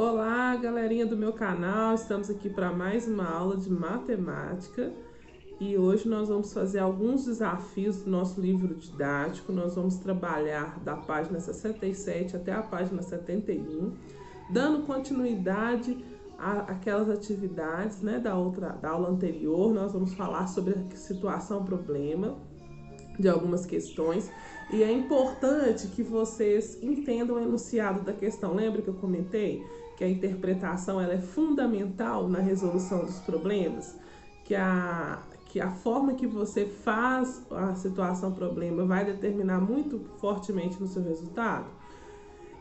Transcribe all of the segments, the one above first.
Olá, galerinha do meu canal, estamos aqui para mais uma aula de matemática e hoje nós vamos fazer alguns desafios do nosso livro didático. Nós vamos trabalhar da página 67 até a página 71, dando continuidade àquelas atividades, né, da aula anterior. Nós vamos falar sobre a situação-problema de algumas questões e é importante que vocês entendam o enunciado da questão. Lembra que eu comentei que a interpretação ela é fundamental na resolução dos problemas, que a forma que você faz a situação-problema vai determinar muito fortemente no seu resultado?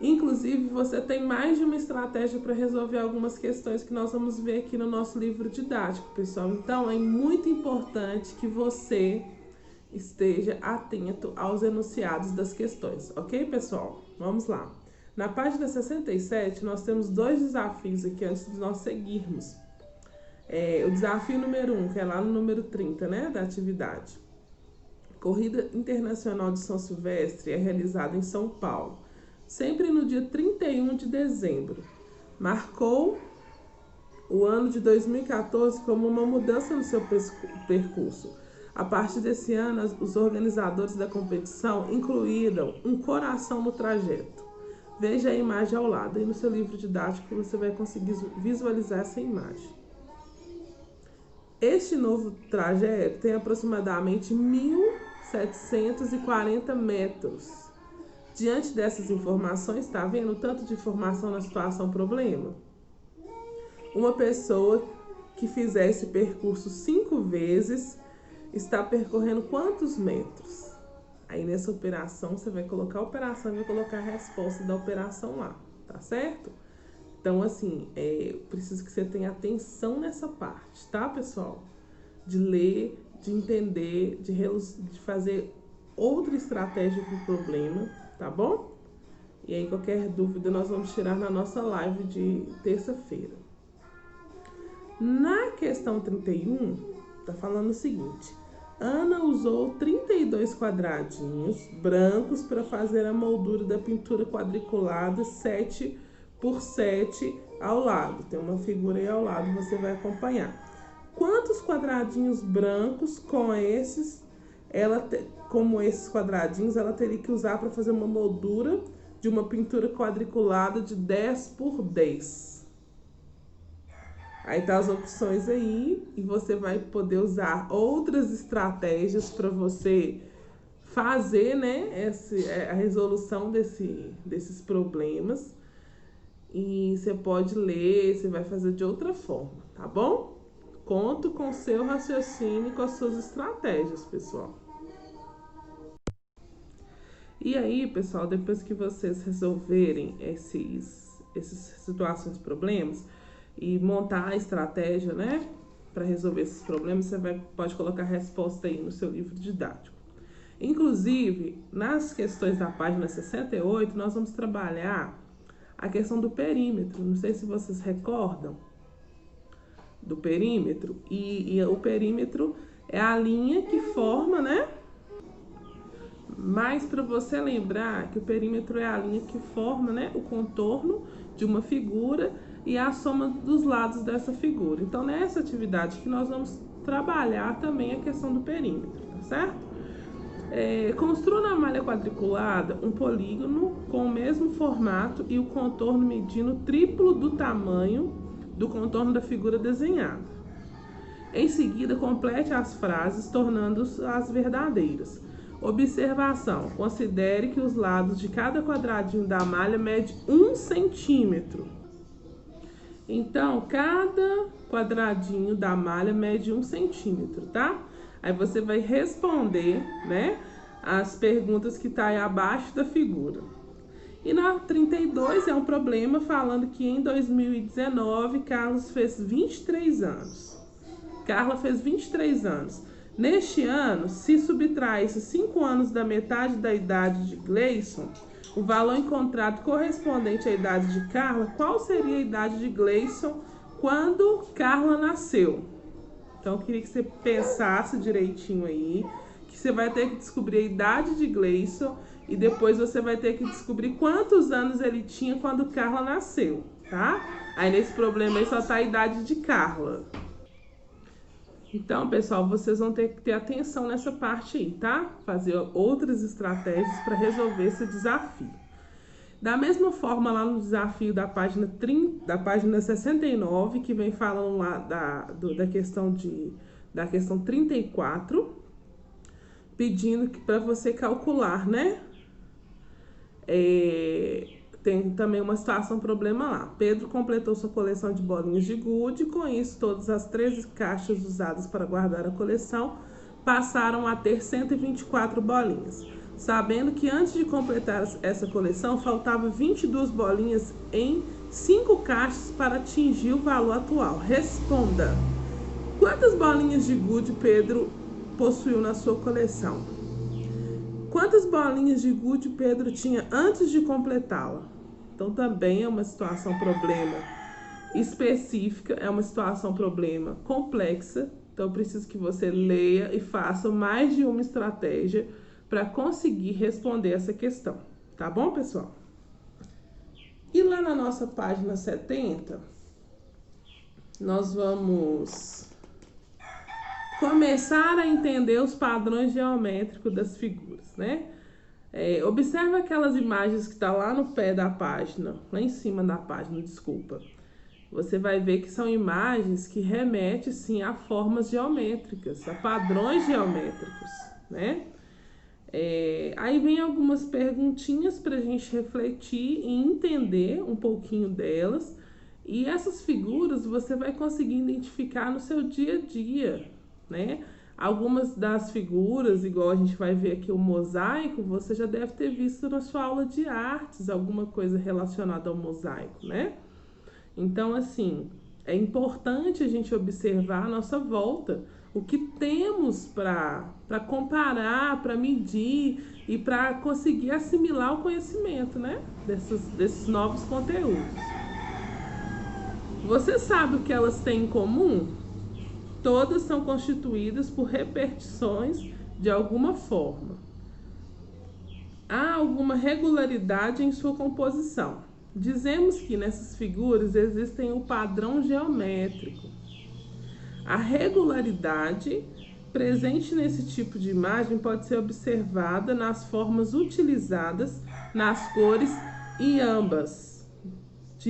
Inclusive, você tem mais de uma estratégia para resolver algumas questões que nós vamos ver aqui no nosso livro didático, pessoal. Então, é muito importante que você esteja atento aos enunciados das questões, ok, pessoal? Vamos lá. Na página 67, nós temos dois desafios aqui antes de nós seguirmos. O desafio número 1, que é lá no número 30, né, da atividade. Corrida Internacional de São Silvestre é realizada em São Paulo, sempre no dia 31 de dezembro. Marcou o ano de 2014 como uma mudança no seu percurso. A partir desse ano, os organizadores da competição incluíram um coração no trajeto. Veja a imagem ao lado. E no seu livro didático você vai conseguir visualizar essa imagem. Este novo trajeto tem aproximadamente 1.740 metros. Diante dessas informações, está vendo o tanto de informação na situação-problema? Uma pessoa que fizer esse percurso 5 vezes está percorrendo quantos metros? Aí nessa operação você vai colocar a operação e vai colocar a resposta da operação lá, tá certo? Então assim, preciso que você tenha atenção nessa parte, tá, pessoal? De ler, de entender, de fazer outra estratégia para o problema, tá bom? E aí qualquer dúvida nós vamos tirar na nossa live de terça-feira. Na questão 31, tá falando o seguinte: Ana usou 32 quadradinhos brancos para fazer a moldura da pintura quadriculada 7 por 7 ao lado. Tem uma figura aí ao lado, você vai acompanhar. Quantos quadradinhos brancos como esses quadradinhos ela teria que usar para fazer uma moldura de uma pintura quadriculada de 10 por 10? Aí tá as opções aí e você vai poder usar outras estratégias para você fazer, né, a resolução desses problemas. E você pode ler, você vai fazer de outra forma, tá bom? Conto com o seu raciocínio e com as suas estratégias, pessoal. E aí, pessoal, depois que vocês resolverem essas situações, problemas, e montar a estratégia, né, para resolver esses problemas, você pode colocar a resposta aí no seu livro didático. Inclusive, nas questões da página 68, nós vamos trabalhar a questão do perímetro. Não sei se vocês recordam do perímetro. E o perímetro é a linha que forma, né? Mas para você lembrar que o perímetro é a linha que forma, né, o contorno de uma figura e a soma dos lados dessa figura. Então, nessa atividade que nós vamos trabalhar também a questão do perímetro, tá certo? Construa na malha quadriculada um polígono com o mesmo formato e o contorno medindo triplo do tamanho do contorno da figura desenhada. Em seguida, complete as frases, tornando-as verdadeiras. Observação: considere que os lados de cada quadradinho da malha mede 1 centímetro. Então, cada quadradinho da malha mede 1 centímetro, tá? Aí você vai responder, né, as perguntas que tá aí abaixo da figura. E na 32 é um problema falando que em 2019 Carlos fez 23 anos. Carla fez 23 anos. Neste ano, se subtraísse 5 anos da metade da idade de Gleison, o valor encontrado correspondente à idade de Carla, qual seria a idade de Gleison quando Carla nasceu? Então, eu queria que você pensasse direitinho aí, que você vai ter que descobrir a idade de Gleison e depois você vai ter que descobrir quantos anos ele tinha quando Carla nasceu. tá? Aí nesse problema aí só tá a idade de Carla. Então, pessoal, vocês vão ter que ter atenção nessa parte aí, tá? Fazer outras estratégias para resolver esse desafio. Da mesma forma, lá no desafio da página 69, que vem falando lá da questão 34, pedindo para você calcular, né? Tem também uma situação, problema lá. Pedro completou sua coleção de bolinhas de gude, com isso todas as 13 caixas usadas para guardar a coleção passaram a ter 124 bolinhas. Sabendo que antes de completar essa coleção, faltava 22 bolinhas em 5 caixas para atingir o valor atual. Responda: quantas bolinhas de gude Pedro possuiu na sua coleção? Quantas bolinhas de gude Pedro tinha antes de completá-la? Então também é uma situação problema específica, é uma situação problema complexa. Então eu preciso que você leia e faça mais de uma estratégia para conseguir responder essa questão, tá bom, pessoal? E lá na nossa página 70, nós vamos começar a entender os padrões geométricos das figuras, né? Observa aquelas imagens que tá lá no pé da página, lá em cima da página, desculpa. Você vai ver que são imagens que remetem, sim, a formas geométricas, a padrões geométricos, né? Aí vem algumas perguntinhas para a gente refletir e entender um pouquinho delas. E essas figuras você vai conseguir identificar no seu dia a dia, né? Algumas das figuras, igual a gente vai ver aqui o mosaico, você já deve ter visto na sua aula de artes, alguma coisa relacionada ao mosaico, né? Então, assim, é importante a gente observar a nossa volta, o que temos para comparar, para medir e para conseguir assimilar o conhecimento, né? Desses novos conteúdos. Você sabe o que elas têm em comum? Todas são constituídas por repetições de alguma forma. Há alguma regularidade em sua composição. Dizemos que nessas figuras existem o padrão geométrico. A regularidade presente nesse tipo de imagem pode ser observada nas formas utilizadas, nas cores de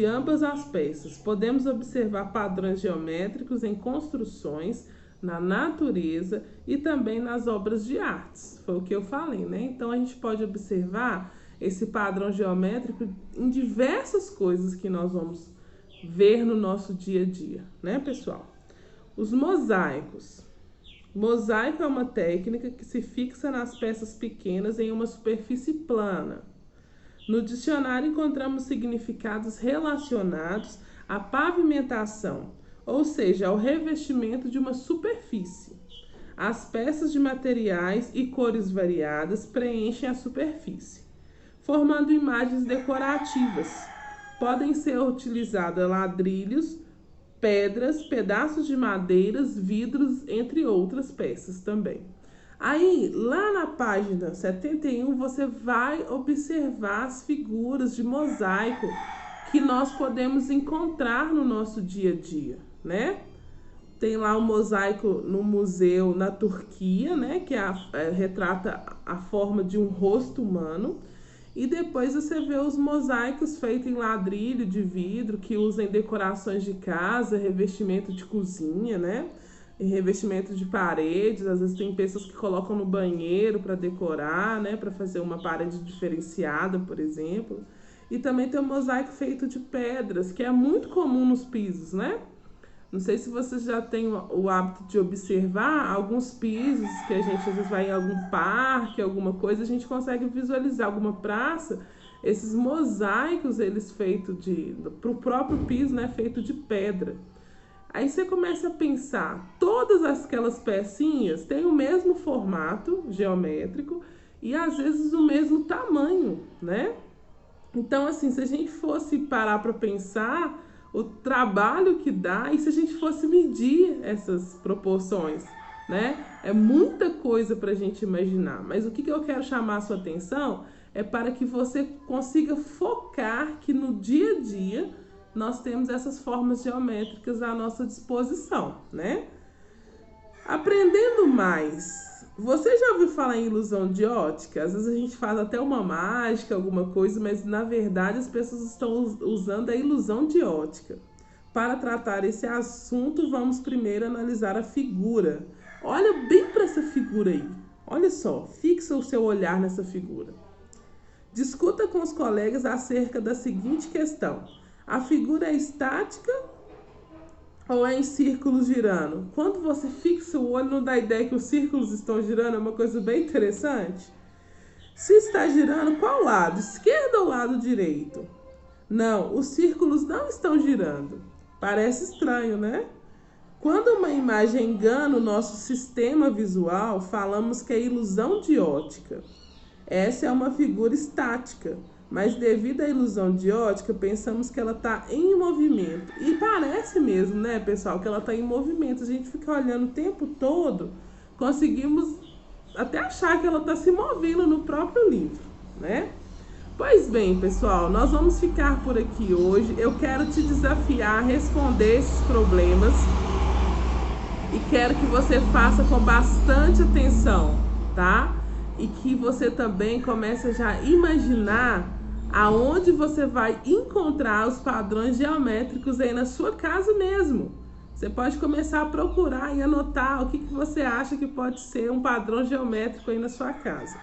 ambas as peças. Podemos observar padrões geométricos em construções, na natureza e também nas obras de artes. Foi o que eu falei, né? Então a gente pode observar esse padrão geométrico em diversas coisas que nós vamos ver no nosso dia a dia, né, pessoal? Os mosaicos. Mosaico é uma técnica que se fixa nas peças pequenas em uma superfície plana. No dicionário encontramos significados relacionados à pavimentação, ou seja, ao revestimento de uma superfície. As peças de materiais e cores variadas preenchem a superfície, formando imagens decorativas. Podem ser utilizados ladrilhos, pedras, pedaços de madeiras, vidros, entre outras peças também. Aí, lá na página 71, você vai observar as figuras de mosaico que nós podemos encontrar no nosso dia a dia, né? Tem lá um mosaico no museu na Turquia, né? Que retrata a forma de um rosto humano. E depois você vê os mosaicos feitos em ladrilho de vidro, que usam decorações de casa, revestimento de cozinha, né? E revestimento de paredes. Às vezes tem pessoas que colocam no banheiro para decorar, né? Para fazer uma parede diferenciada, por exemplo. E também tem o mosaico feito de pedras, que é muito comum nos pisos, né? Não sei se vocês já têm o hábito de observar alguns pisos que a gente às vezes vai em algum parque, alguma coisa, a gente consegue visualizar alguma praça, esses mosaicos, eles feitos pro próprio piso, né, feito de pedra. Aí você começa a pensar, todas aquelas pecinhas têm o mesmo formato geométrico e às vezes o mesmo tamanho, né? Então, assim, se a gente fosse parar para pensar o trabalho que dá e se a gente fosse medir essas proporções, né? É muita coisa para a gente imaginar, mas o que eu quero chamar a sua atenção é para que você consiga focar que no dia a dia nós temos essas formas geométricas à nossa disposição, né? Aprendendo mais, você já ouviu falar em ilusão de ótica? Às vezes a gente faz até uma mágica, alguma coisa, mas na verdade as pessoas estão usando a ilusão de ótica. Para tratar esse assunto, vamos primeiro analisar a figura. Olha bem para essa figura aí. Olha só, fixa o seu olhar nessa figura. Discuta com os colegas acerca da seguinte questão: a figura é estática ou é em círculos girando? Quando você fixa o olho, não dá ideia que os círculos estão girando, é uma coisa bem interessante. Se está girando, qual lado? Esquerdo ou lado direito? Não, os círculos não estão girando. Parece estranho, né? Quando uma imagem engana o nosso sistema visual, falamos que é ilusão de ótica. Essa é uma figura estática, mas devido à ilusão de ótica, pensamos que ela está em movimento. E parece mesmo, né, pessoal, que ela está em movimento. A gente fica olhando o tempo todo, conseguimos até achar que ela está se movendo no próprio livro, né? Pois bem, pessoal, nós vamos ficar por aqui hoje. Eu quero te desafiar a responder esses problemas e quero que você faça com bastante atenção, tá? E que você também comece a já imaginar aonde você vai encontrar os padrões geométricos aí na sua casa mesmo. Você pode começar a procurar e anotar o que você acha que pode ser um padrão geométrico aí na sua casa.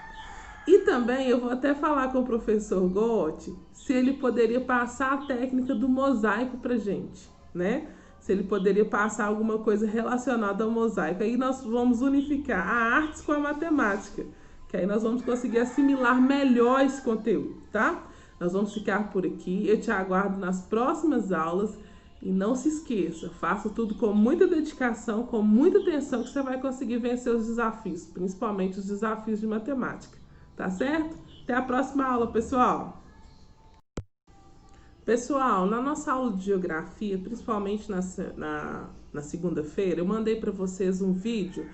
E também eu vou até falar com o professor Gotti se ele poderia passar a técnica do mosaico pra gente, né? Se ele poderia passar alguma coisa relacionada ao mosaico. Aí nós vamos unificar a artes com a matemática, que aí nós vamos conseguir assimilar melhor esse conteúdo, tá? Nós vamos ficar por aqui, eu te aguardo nas próximas aulas e não se esqueça, faça tudo com muita dedicação, com muita atenção que você vai conseguir vencer os desafios, principalmente os desafios de matemática. Tá certo? Até a próxima aula, pessoal! Pessoal, na nossa aula de geografia, principalmente na segunda-feira, eu mandei para vocês um vídeo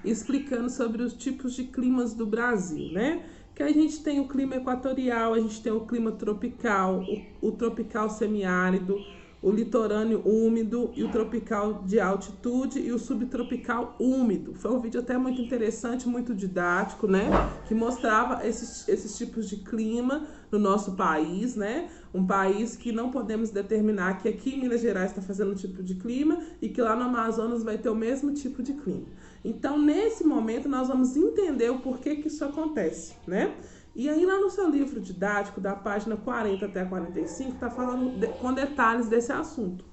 explicando sobre os tipos de climas do Brasil, né? Que a gente tem o clima equatorial, a gente tem o clima tropical, o tropical semiárido, o litorâneo úmido e o tropical de altitude e o subtropical úmido. Foi um vídeo até muito interessante, muito didático, né? Que mostrava esses tipos de clima no nosso país, né? Um país que não podemos determinar que aqui em Minas Gerais está fazendo um tipo de clima e que lá no Amazonas vai ter o mesmo tipo de clima. Então, nesse momento, nós vamos entender o porquê que isso acontece, né? E aí lá no seu livro didático, da página 40 até a 45, tá falando com detalhes desse assunto.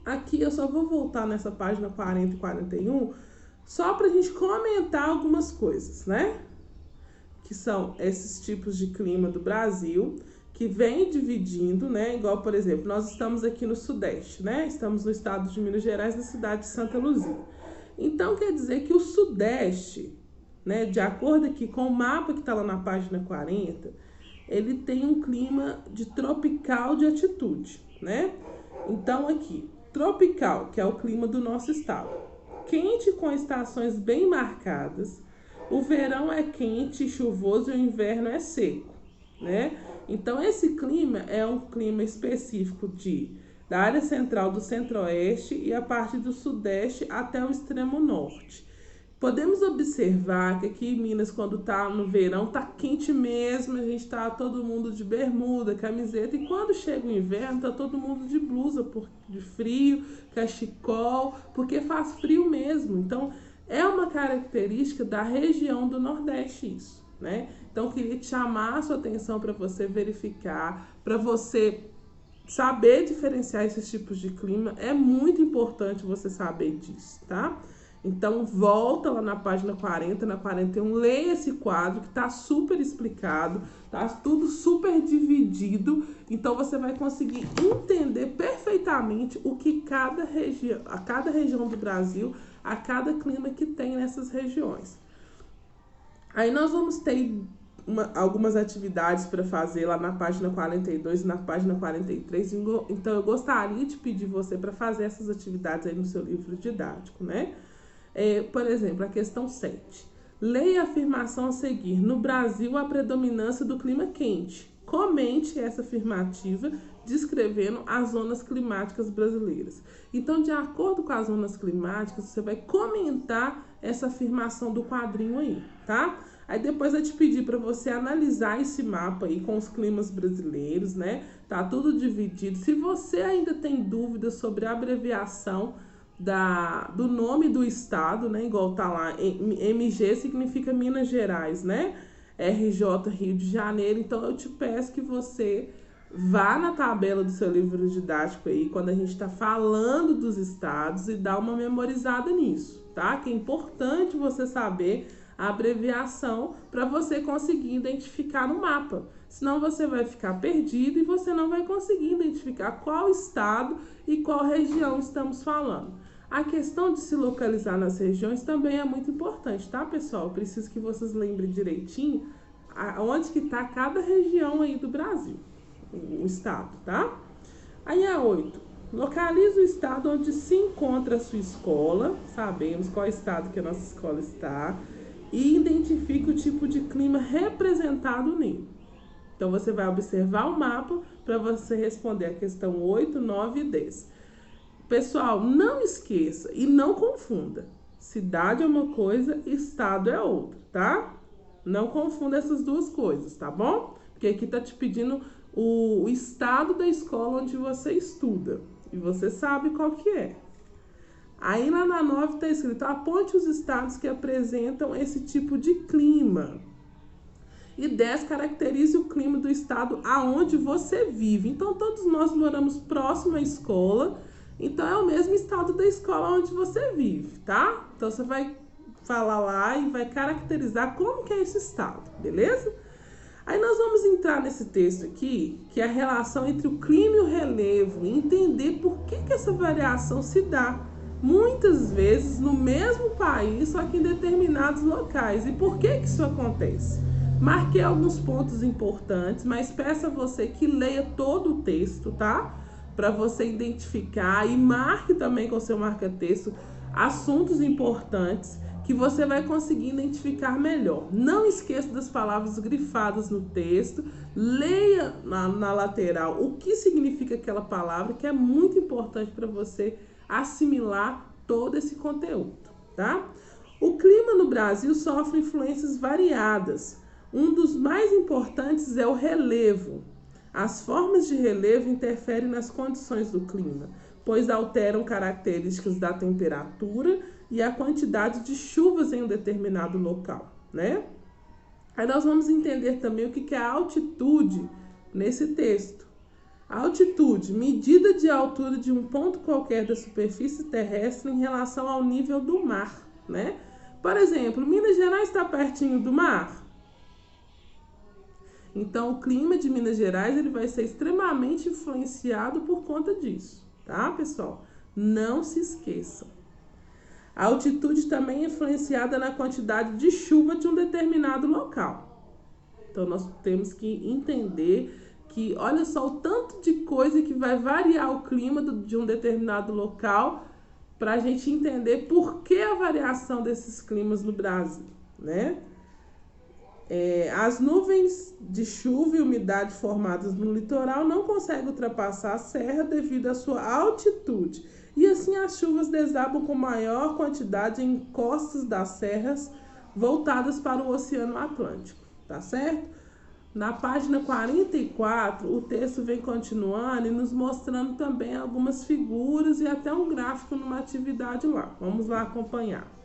Aqui eu só vou voltar nessa página 40 e 41, só pra gente comentar algumas coisas, né? Que são esses tipos de clima do Brasil, que vem dividindo, né? Igual, por exemplo, nós estamos aqui no Sudeste, né? Estamos no estado de Minas Gerais, na cidade de Santa Luzia. Então, quer dizer que o Sudeste, né, de acordo aqui com o mapa que está lá na página 40, ele tem um clima de tropical de altitude, né? Então aqui, tropical, que é o clima do nosso estado, quente com estações bem marcadas, o verão é quente e chuvoso e o inverno é seco, né? Então esse clima é um clima específico da área central do centro-oeste e a parte do sudeste até o extremo norte. Podemos observar que aqui em Minas, quando tá no verão, tá quente mesmo, a gente tá todo mundo de bermuda, camiseta, e quando chega o inverno, tá todo mundo de blusa de frio, cachecol, porque faz frio mesmo. Então, é uma característica da região do Nordeste isso, né? Então, eu queria te chamar a sua atenção para você verificar, para você saber diferenciar esses tipos de clima. É muito importante você saber disso, tá? Então, volta lá na página 40, na 41, leia esse quadro que tá super explicado, tá tudo super dividido, então você vai conseguir entender perfeitamente o que cada região do Brasil, a cada clima que tem nessas regiões. Aí nós vamos ter algumas atividades para fazer lá na página 42 e na página 43, então eu gostaria de pedir você para fazer essas atividades aí no seu livro didático, né? Por exemplo, a questão 7. Leia a afirmação a seguir. No Brasil, a predominância do clima quente. Comente essa afirmativa descrevendo as zonas climáticas brasileiras. Então, de acordo com as zonas climáticas, você vai comentar essa afirmação do quadrinho aí, tá? Aí depois eu te pedir para você analisar esse mapa aí com os climas brasileiros, né? Tá tudo dividido. Se você ainda tem dúvidas sobre a abreviação do nome do estado, né? Igual tá lá, MG significa Minas Gerais, né? RJ, Rio de Janeiro. Então eu te peço que você vá na tabela do seu livro didático aí, quando a gente está falando dos estados, e dá uma memorizada nisso, tá? Que é importante você saber a abreviação para você conseguir identificar no mapa. Senão você vai ficar perdido e você não vai conseguir identificar qual estado e qual região estamos falando. A questão de se localizar nas regiões também é muito importante, tá, pessoal? Eu preciso que vocês lembrem direitinho onde que está cada região aí do Brasil, o estado, tá? Aí a 8. Localize o estado onde se encontra a sua escola. Sabemos qual estado que a nossa escola está. E identifique o tipo de clima representado nele. Então, você vai observar o mapa para você responder a questão 8, 9 e 10. Pessoal, não esqueça e não confunda. Cidade é uma coisa, estado é outra, tá? Não confunda essas duas coisas, tá bom? Porque aqui tá te pedindo o estado da escola onde você estuda. E você sabe qual que é. Aí lá na 9 está escrito: aponte os estados que apresentam esse tipo de clima. E 10, caracterize o clima do estado aonde você vive. Então, todos nós moramos próximo à escola. Então, é o mesmo estado da escola onde você vive, tá? Então, você vai falar lá e vai caracterizar como que é esse estado, beleza? Aí nós vamos entrar nesse texto aqui, que é a relação entre o clima e o relevo, e entender por que essa variação se dá. Muitas vezes no mesmo país, só que em determinados locais. E por que isso acontece? Marquei alguns pontos importantes, mas peço a você que leia todo o texto, tá? Para você identificar, e marque também com o seu marca-texto assuntos importantes que você vai conseguir identificar melhor. Não esqueça das palavras grifadas no texto. Leia na lateral o que significa aquela palavra, que é muito importante para você assimilar todo esse conteúdo, tá? O clima no Brasil sofre influências variadas. Um dos mais importantes é o relevo. As formas de relevo interferem nas condições do clima, pois alteram características da temperatura e a quantidade de chuvas em um determinado local, né? Aí nós vamos entender também o que é a altitude nesse texto. A altitude, medida de altura de um ponto qualquer da superfície terrestre em relação ao nível do mar, né? Por exemplo, Minas Gerais está pertinho do mar. Então, o clima de Minas Gerais ele vai ser extremamente influenciado por conta disso, tá, pessoal? Não se esqueçam. A altitude também é influenciada na quantidade de chuva de um determinado local. Então, nós temos que entender que, olha só, o tanto de coisa que vai variar o clima de um determinado local para a gente entender por que a variação desses climas no Brasil, né? As nuvens de chuva e umidade formadas no litoral não conseguem ultrapassar a serra devido à sua altitude. E assim as chuvas desabam com maior quantidade em costas das serras voltadas para o Oceano Atlântico, tá certo? Na página 44, o texto vem continuando e nos mostrando também algumas figuras e até um gráfico numa atividade lá. Vamos lá acompanhar.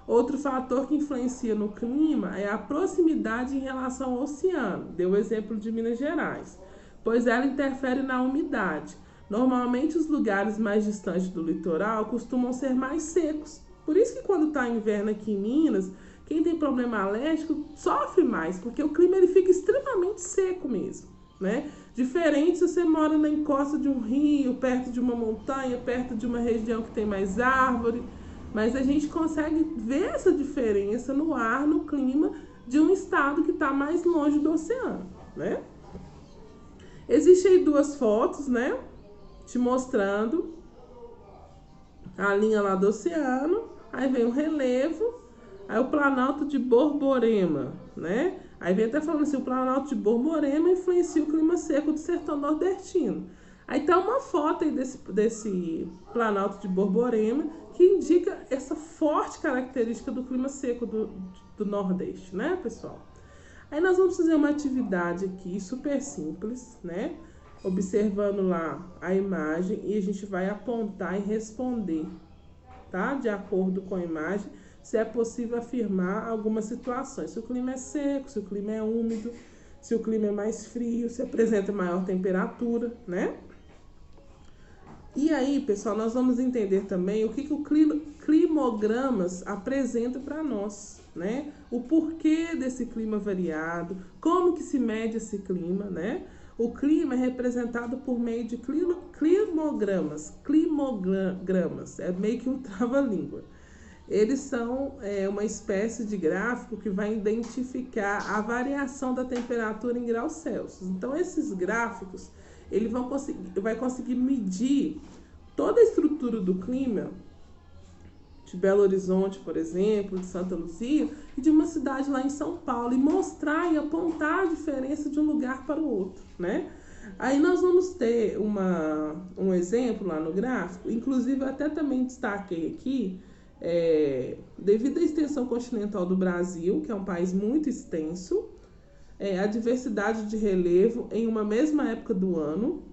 Outro fator que influencia no clima é a proximidade em relação ao oceano. Deu o exemplo de Minas Gerais, pois ela interfere na umidade. Normalmente, os lugares mais distantes do litoral costumam ser mais secos. Por isso que quando está inverno aqui em Minas, quem tem problema alérgico sofre mais, porque o clima ele fica extremamente seco mesmo, né? Diferente se você mora na encosta de um rio, perto de uma montanha, perto de uma região que tem mais árvore. Mas a gente consegue ver essa diferença no ar, no clima de um estado que está mais longe do oceano, né? Existem aí duas fotos, né? Te mostrando a linha lá do oceano, aí vem o relevo, aí o Planalto de Borborema, né? Aí vem até falando assim, o Planalto de Borborema influencia o clima seco do sertão nordestino. Aí tá uma foto aí desse Planalto de Borborema que indica essa forte característica do clima seco do Nordeste, né, pessoal? Aí nós vamos fazer uma atividade aqui super simples, né? Observando lá a imagem e a gente vai apontar e responder, tá? De acordo com a imagem, se é possível afirmar algumas situações. Se o clima é seco, se o clima é úmido, se o clima é mais frio, se apresenta maior temperatura, né? E aí, pessoal, nós vamos entender também o que o climogramas apresenta para nós, né? O porquê desse clima variado, como que se mede esse clima, né? O clima é representado por meio de climogramas. Climogramas, é meio que um trava-língua. Eles são uma espécie de gráfico que vai identificar a variação da temperatura em graus Celsius. Então, esses gráficos, ele vai conseguir medir toda a estrutura do clima de Belo Horizonte, por exemplo, de Santa Luzia, e de uma cidade lá em São Paulo, e mostrar e apontar a diferença de um lugar para o outro, né? Aí nós vamos ter um exemplo lá no gráfico, inclusive eu até também destaquei aqui, devido à extensão continental do Brasil, que é um país muito extenso, a diversidade de relevo em uma mesma época do ano,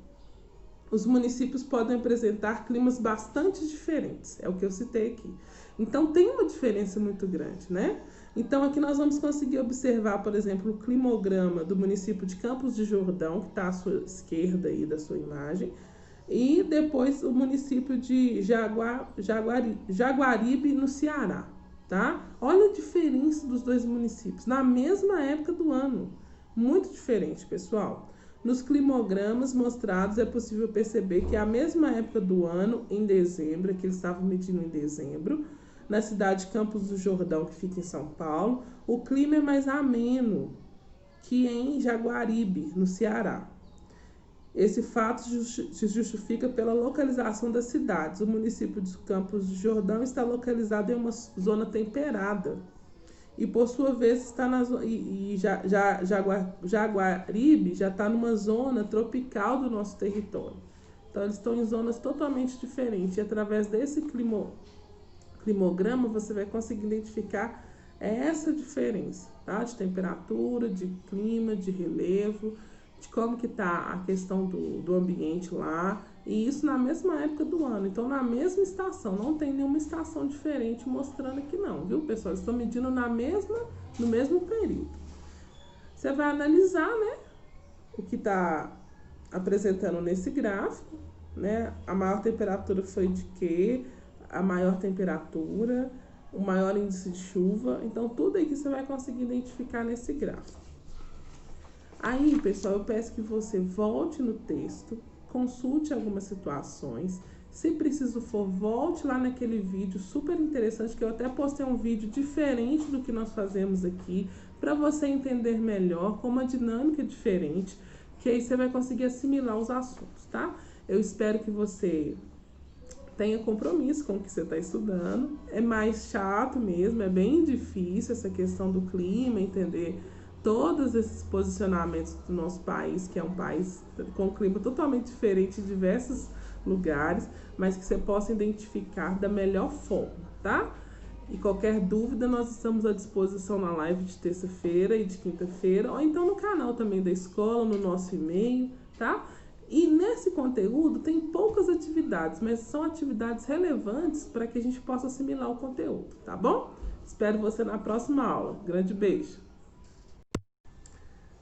os municípios podem apresentar climas bastante diferentes, é o que eu citei aqui. Então tem uma diferença muito grande, né? Então aqui nós vamos conseguir observar, por exemplo, o climograma do município de Campos de Jordão, que está à sua esquerda aí da sua imagem, e depois o município de Jaguaribe, no Ceará, tá? Olha a diferença dos dois municípios, na mesma época do ano. Muito diferente, pessoal. Nos climogramas mostrados é possível perceber que a mesma época do ano, em dezembro, que eles estavam medindo em dezembro, na cidade de Campos do Jordão, que fica em São Paulo, o clima é mais ameno que em Jaguaribe, no Ceará. Esse fato se justifica pela localização das cidades. O município de Campos do Jordão está localizado em uma zona temperada e, por sua vez, está na Jaguaribe já está numa zona tropical do nosso território. Então, eles estão em zonas totalmente diferentes. E através desse climograma, você vai conseguir identificar essa diferença, tá? De temperatura, de clima, de relevo, de como que está a questão do ambiente lá, e isso na mesma época do ano, então na mesma estação, não tem nenhuma estação diferente mostrando aqui não, viu, pessoal? Estão medindo no mesmo período. Você vai analisar, né, o que está apresentando nesse gráfico, né, a maior temperatura foi de quê? A maior temperatura, o maior índice de chuva, então tudo aí que você vai conseguir identificar nesse gráfico. Aí, pessoal, eu peço que você volte no texto, consulte algumas situações. Se preciso for, volte lá naquele vídeo super interessante, que eu até postei um vídeo diferente do que nós fazemos aqui, para você entender melhor, com uma dinâmica diferente, que aí você vai conseguir assimilar os assuntos, tá? Eu espero que você tenha compromisso com o que você está estudando. É mais chato mesmo, é bem difícil essa questão do clima, entender todos esses posicionamentos do nosso país, que é um país com um clima totalmente diferente em diversos lugares, mas que você possa identificar da melhor forma, tá? E qualquer dúvida, nós estamos à disposição na live de terça-feira e de quinta-feira, ou então no canal também da escola, no nosso e-mail, tá? E nesse conteúdo tem poucas atividades, mas são atividades relevantes para que a gente possa assimilar o conteúdo, tá bom? Espero você na próxima aula. Grande beijo!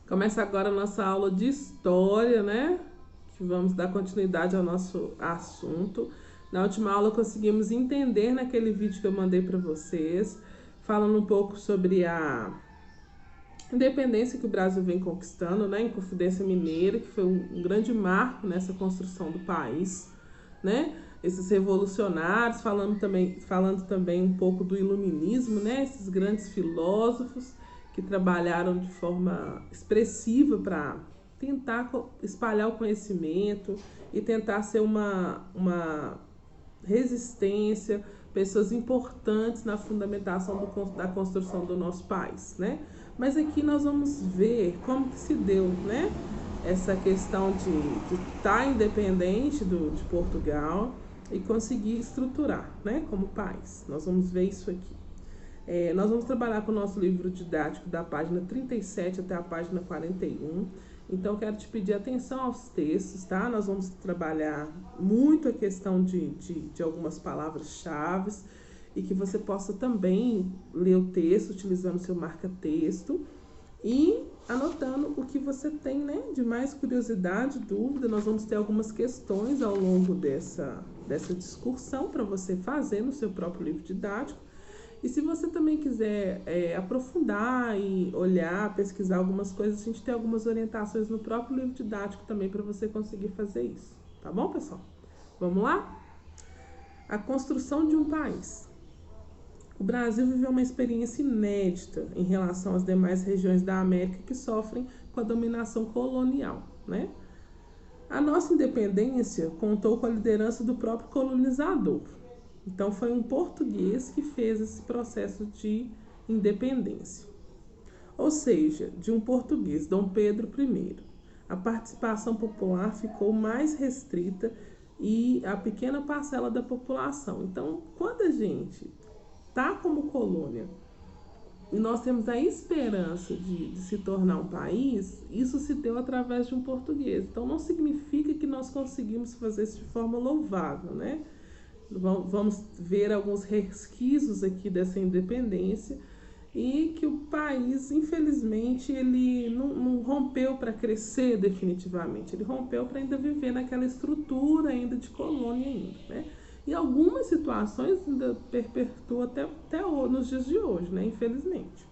Começa agora a nossa aula de história, né? Que vamos dar continuidade ao nosso assunto. Na última aula conseguimos entender naquele vídeo que eu mandei para vocês, falando um pouco sobre a independência que o Brasil vem conquistando, né? Inconfidência Mineira, que foi um grande marco nessa construção do país, né? Esses revolucionários, falando também um pouco do iluminismo, né? Esses grandes filósofos que trabalharam de forma expressiva para tentar espalhar o conhecimento e tentar ser uma resistência, pessoas importantes na fundamentação da construção do nosso país, né? Mas aqui nós vamos ver como que se deu, né? Essa questão de estar independente de Portugal e conseguir estruturar, né, como país. Nós vamos ver isso aqui. Nós vamos trabalhar com o nosso livro didático da página 37 até a página 41. Então, quero te pedir atenção aos textos, tá? Nós vamos trabalhar muito a questão de algumas palavras-chave e que você possa também ler o texto utilizando seu marca-texto e anotando o que você tem, né, de mais curiosidade, dúvida. Nós vamos ter algumas questões ao longo dessa discussão para você fazer no seu próprio livro didático. E se você também quiser aprofundar e olhar, pesquisar algumas coisas, a gente tem algumas orientações no próprio livro didático também para você conseguir fazer isso. Tá bom, pessoal? Vamos lá? A construção de um país. O Brasil viveu uma experiência inédita em relação às demais regiões da América que sofrem com a dominação colonial, né? A nossa independência contou com a liderança do próprio colonizador. Então, foi um português que fez esse processo de independência. Ou seja, de um português, Dom Pedro I. A participação popular ficou mais restrita e a pequena parcela da população. Então, quando a gente está como colônia e nós temos a esperança de se tornar um país, isso se deu através de um português. Então, não significa que nós conseguimos fazer isso de forma louvável, né? Vamos ver alguns resquícios aqui dessa independência e que o país, infelizmente, ele não rompeu para crescer definitivamente. Ele rompeu para ainda viver naquela estrutura ainda de colônia ainda, né? E algumas situações ainda perpetuam até nos dias de hoje, né? Infelizmente.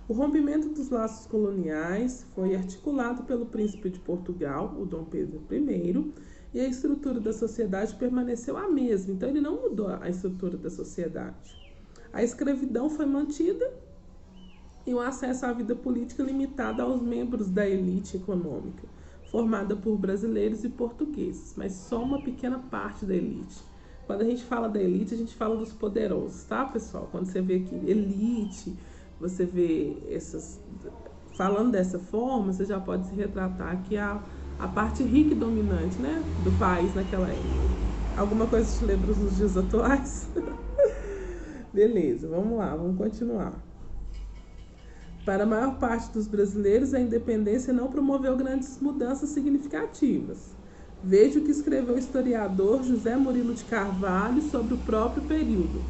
O rompimento dos laços coloniais foi articulado pelo príncipe de Portugal, o Dom Pedro I, e a estrutura da sociedade permaneceu a mesma. Então, ele não mudou a estrutura da sociedade. A escravidão foi mantida e o acesso à vida política limitado aos membros da elite econômica, formada por brasileiros e portugueses, mas só uma pequena parte da elite. Quando a gente fala da elite, a gente fala dos poderosos, tá, pessoal? Quando você vê aqui elite, você vê essas... Falando dessa forma, você já pode se retratar que a parte rica e dominante, né, do país naquela época. Alguma coisa te lembra nos dias atuais? Beleza, vamos lá, vamos continuar. Para a maior parte dos brasileiros, a independência não promoveu grandes mudanças significativas. Veja o que escreveu o historiador José Murilo de Carvalho sobre o próprio período.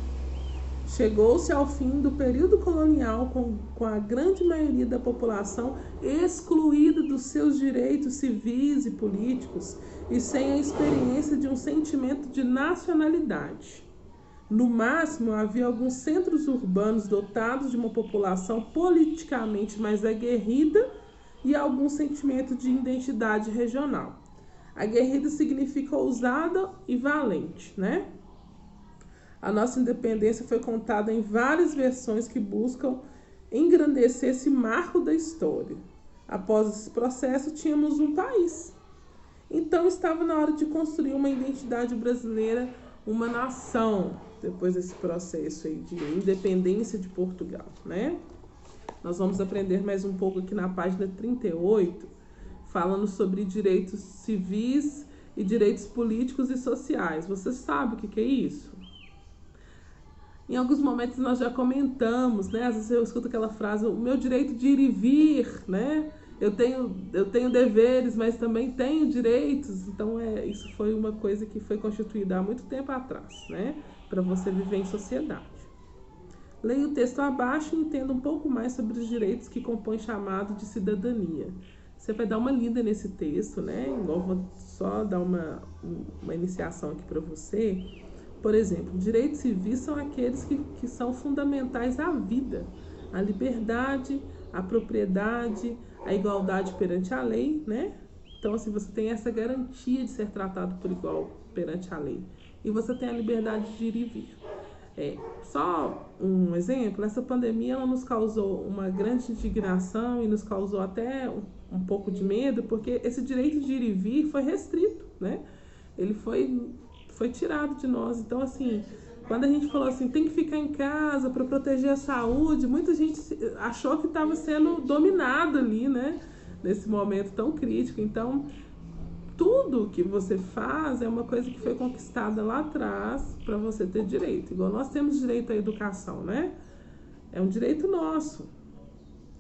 Chegou-se ao fim do período colonial com a grande maioria da população excluída dos seus direitos civis e políticos e sem a experiência de um sentimento de nacionalidade. No máximo, havia alguns centros urbanos dotados de uma população politicamente mais aguerrida e algum sentimento de identidade regional. Aguerrida significa ousada e valente, né? A nossa independência foi contada em várias versões que buscam engrandecer esse marco da história. Após esse processo, tínhamos um país. Então, estava na hora de construir uma identidade brasileira, uma nação, depois desse processo aí de independência de Portugal, né? Nós vamos aprender mais um pouco aqui na página 38, falando sobre direitos civis e direitos políticos e sociais. Você sabe o que é isso? Em alguns momentos nós já comentamos, né? Às vezes eu escuto aquela frase, o meu direito de ir e vir, né? Eu tenho deveres, mas também tenho direitos. Então, isso foi uma coisa que foi constituída há muito tempo atrás, né? Para você viver em sociedade. Leia o texto abaixo e entenda um pouco mais sobre os direitos que compõem chamado de cidadania. Você vai dar uma lida nesse texto, né? Igual vou só dar uma iniciação aqui para você. Por exemplo, direitos civis são aqueles que são fundamentais à vida, a liberdade, a propriedade, a igualdade perante a lei, né? Então, assim, você tem essa garantia de ser tratado por igual perante a lei. E você tem a liberdade de ir e vir. Só um exemplo, essa pandemia ela nos causou uma grande indignação e nos causou até um pouco de medo, porque esse direito de ir e vir foi restrito, né? Ele foi tirado de nós. Então, assim, Quando a gente falou assim, tem que ficar em casa para proteger a saúde, muita gente achou que estava sendo dominado ali, né? Nesse momento tão crítico. Então, tudo que você faz é uma coisa que foi conquistada lá atrás para você ter direito. Igual nós temos direito à educação, né? É um direito nosso.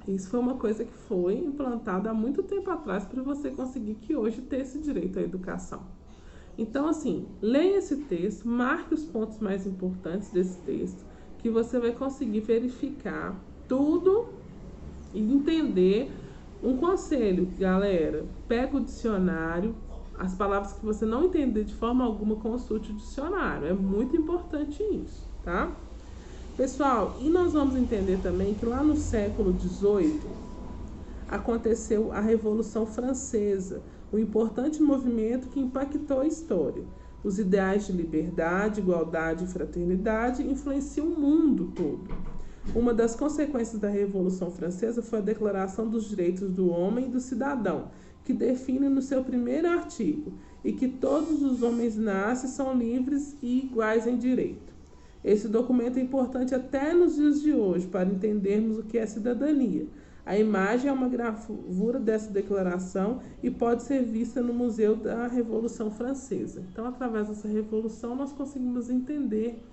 Isso foi uma coisa que foi implantada há muito tempo atrás para você conseguir que hoje ter esse direito à educação. Então, assim, leia esse texto, marque os pontos mais importantes desse texto, que você vai conseguir verificar tudo e entender. Um conselho, galera, pega o dicionário, as palavras que você não entender de forma alguma, consulte o dicionário. É muito importante isso, tá? Pessoal, e nós vamos entender também que lá no século XVIII aconteceu a Revolução Francesa, um importante movimento que impactou a história. Os ideais de liberdade, igualdade e fraternidade influenciam o mundo todo. Uma das consequências da Revolução Francesa foi a Declaração dos Direitos do Homem e do Cidadão, que define no seu primeiro artigo e que todos os homens nascem são livres e iguais em direito. Esse documento é importante até nos dias de hoje para entendermos o que é cidadania. A imagem é uma gravura dessa declaração e pode ser vista no Museu da Revolução Francesa. Então, através dessa revolução, nós conseguimos entender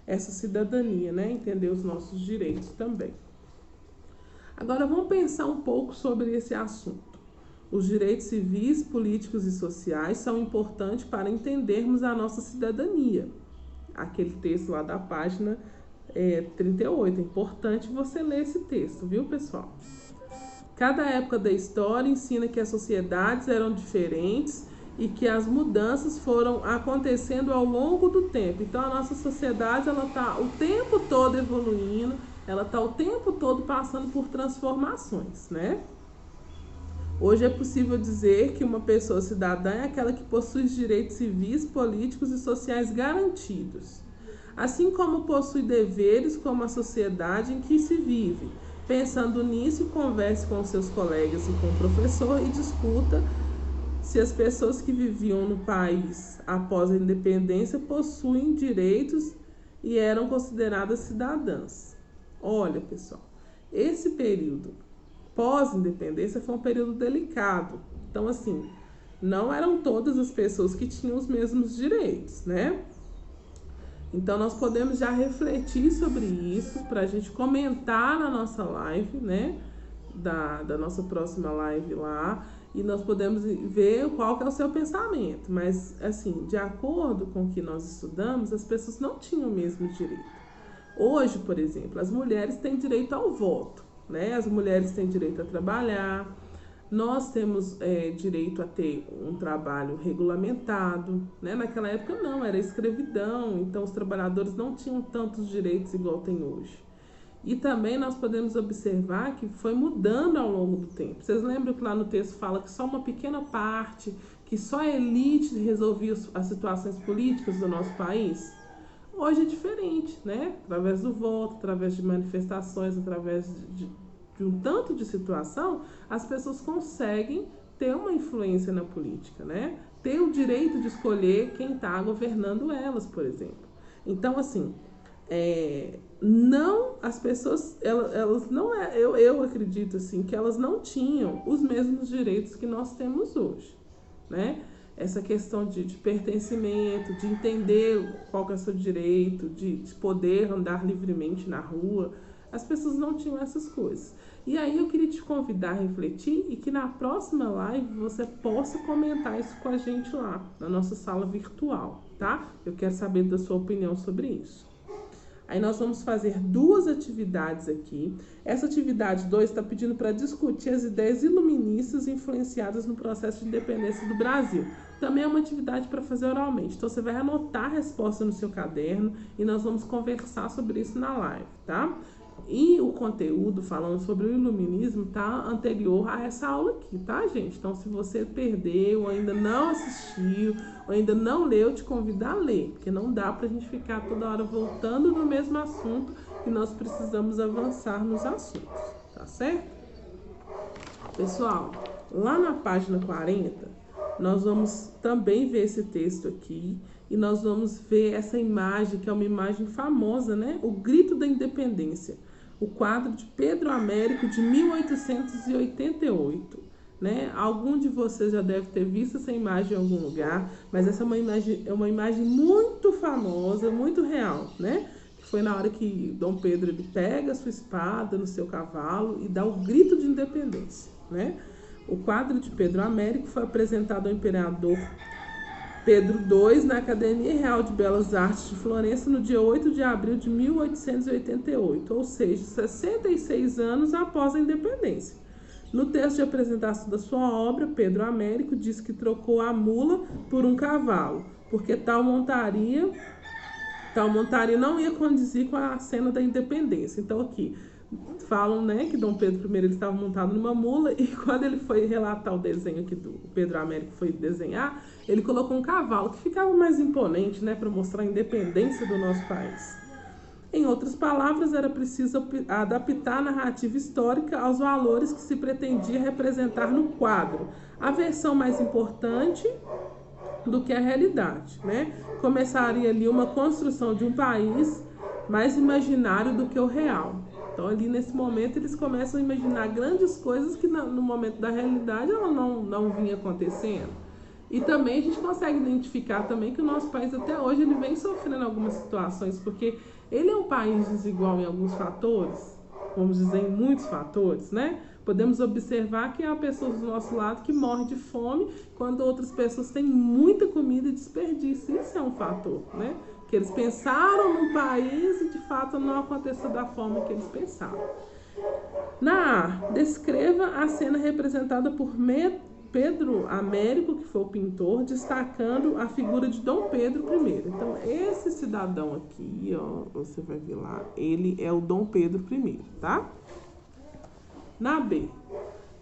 essa cidadania, né? Entender os nossos direitos também. Agora, vamos pensar um pouco sobre esse assunto. Os direitos civis, políticos e sociais são importantes para entendermos a nossa cidadania. Aquele texto lá da página 38. É importante você ler esse texto, viu, pessoal? Cada época da história ensina que as sociedades eram diferentes e que as mudanças foram acontecendo ao longo do tempo. Então, a nossa sociedade está o tempo todo evoluindo, ela está o tempo todo passando por transformações, né? Hoje é possível dizer que uma pessoa cidadã é aquela que possui direitos civis, políticos e sociais garantidos, assim como possui deveres como a sociedade em que se vive. Pensando nisso, converse com seus colegas e com o professor e discuta se as pessoas que viviam no país após a independência possuem direitos e eram consideradas cidadãs. Olha, pessoal, esse período pós-independência foi um período delicado. Então, assim, não eram todas as pessoas que tinham os mesmos direitos, né? Então, nós podemos já refletir sobre isso para a gente comentar na nossa live, né? Da nossa próxima live lá. E nós podemos ver qual que é o seu pensamento. Mas, assim, de acordo com o que nós estudamos, as pessoas não tinham o mesmo direito. Hoje, por exemplo, as mulheres têm direito ao voto, né? As mulheres têm direito a trabalhar. Nós temos direito a ter um trabalho regulamentado, né? Naquela época não, era escravidão, então os trabalhadores não tinham tantos direitos igual tem hoje. E também nós podemos observar que foi mudando ao longo do tempo. Vocês lembram que lá no texto fala que só uma pequena parte, que só a elite resolvia as situações políticas do nosso país? Hoje é diferente, né? Através do voto, através de manifestações, através de um tanto de situação, as pessoas conseguem ter uma influência na política, né? Ter o direito de escolher quem está governando elas, por exemplo. Então, assim, não, as pessoas, elas não eu acredito assim que elas não tinham os mesmos direitos que nós temos hoje, né? Essa questão de pertencimento, de entender qual que é o seu direito, de poder andar livremente na rua. As pessoas não tinham essas coisas. E aí eu queria te convidar a refletir e que na próxima live você possa comentar isso com a gente lá, na nossa sala virtual, tá? Eu quero saber da sua opinião sobre isso. Aí nós vamos fazer 2 atividades aqui. Essa atividade 2 está pedindo para discutir as ideias iluministas influenciadas no processo de independência do Brasil. Também é uma atividade para fazer oralmente. Então você vai anotar a resposta no seu caderno e nós vamos conversar sobre isso na live, tá? E o conteúdo falando sobre o iluminismo tá anterior a essa aula aqui, tá, gente? Então, se você perdeu, ainda não assistiu, ou ainda não leu, eu te convido a ler, porque não dá pra gente ficar toda hora voltando no mesmo assunto e nós precisamos avançar nos assuntos, tá certo? Pessoal, lá na página 40 Nós vamos também ver esse texto aqui e nós vamos ver essa imagem, que é uma imagem famosa, né? O Grito da Independência, o quadro de Pedro Américo de 1888. Né? Algum de vocês já deve ter visto essa imagem em algum lugar, mas essa é uma imagem muito famosa, muito real, né? Foi na hora que Dom Pedro ele pega a sua espada no seu cavalo e dá o grito de independência, né? O quadro de Pedro Américo foi apresentado ao imperador Pedro II na Academia Real de Belas Artes de Florença no dia 8 de abril de 1888, ou seja, 66 anos após a independência. No texto de apresentação da sua obra, Pedro Américo diz que trocou a mula por um cavalo, porque tal montaria não ia condizir com a cena da independência. Então aqui falam, né, que Dom Pedro I ele estava montado numa mula e quando ele foi relatar o desenho que do Pedro Américo foi desenhar, ele colocou um cavalo que ficava mais imponente, né, para mostrar a independência do nosso país. Em outras palavras, era preciso adaptar a narrativa histórica aos valores que se pretendia representar no quadro. A versão mais importante do que a realidade, né? Começaria ali uma construção de um país mais imaginário do que o real. Então, ali nesse momento, eles começam a imaginar grandes coisas que no momento da realidade ela não vinha acontecendo. E também a gente consegue identificar também que o nosso país até hoje ele vem sofrendo algumas situações, porque ele é um país desigual em alguns fatores, vamos dizer em muitos fatores, né? Podemos observar que há pessoas do nosso lado que morrem de fome, quando outras pessoas têm muita comida e desperdício. Isso é um fator, né? Que eles pensaram no país e de fato não aconteceu da forma que eles pensaram. Na A, descreva a cena representada por Pedro Américo, que foi o pintor, destacando a figura de Dom Pedro I. Então, esse cidadão aqui, ó, você vai ver lá, ele é o Dom Pedro I, tá? Na B,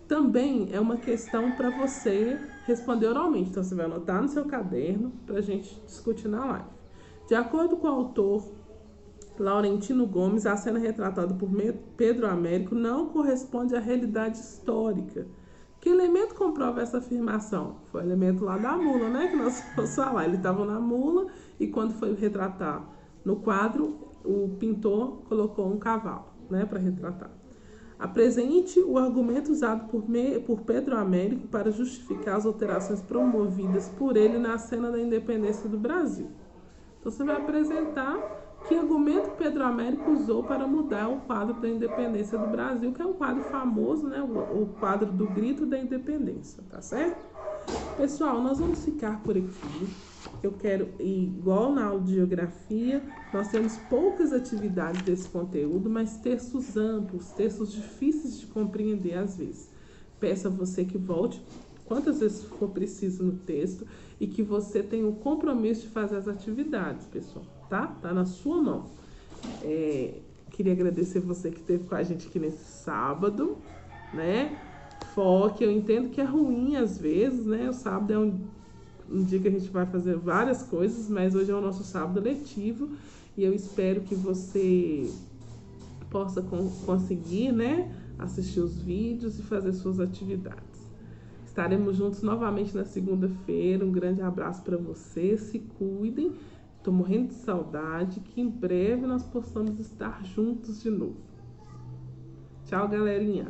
também é uma questão para você responder oralmente. Então, você vai anotar no seu caderno para a gente discutir na live. De acordo com o autor Laurentino Gomes, a cena retratada por Pedro Américo não corresponde à realidade histórica. Que elemento comprova essa afirmação? Foi o elemento lá da mula, né? Que nós vamos falar. Ele estava na mula e quando foi retratar no quadro, o pintor colocou um cavalo, né? Para retratar. Apresente o argumento usado por Pedro Américo para justificar as alterações promovidas por ele na cena da independência do Brasil. Então você vai apresentar que argumento Pedro Américo usou para mudar o quadro da independência do Brasil, que é um quadro famoso, né? O quadro do Grito da Independência, tá certo? Pessoal, nós vamos ficar por aqui. Eu quero, igual na aula de geografia, nós temos poucas atividades desse conteúdo, mas textos amplos, textos difíceis de compreender às vezes. Peço a você que volte quantas vezes for preciso no texto e que você tenha o compromisso de fazer as atividades, pessoal, tá? Tá na sua mão. Queria agradecer você que esteve com a gente aqui nesse sábado, né? Foque, eu entendo que é ruim às vezes, né? O sábado é um dia que a gente vai fazer várias coisas, mas hoje é o nosso sábado letivo e eu espero que você possa conseguir, né, assistir os vídeos e fazer suas atividades. Estaremos juntos novamente na segunda-feira. Um grande abraço para vocês, se cuidem. Estou morrendo de saudade, que em breve nós possamos estar juntos de novo. Tchau, galerinha!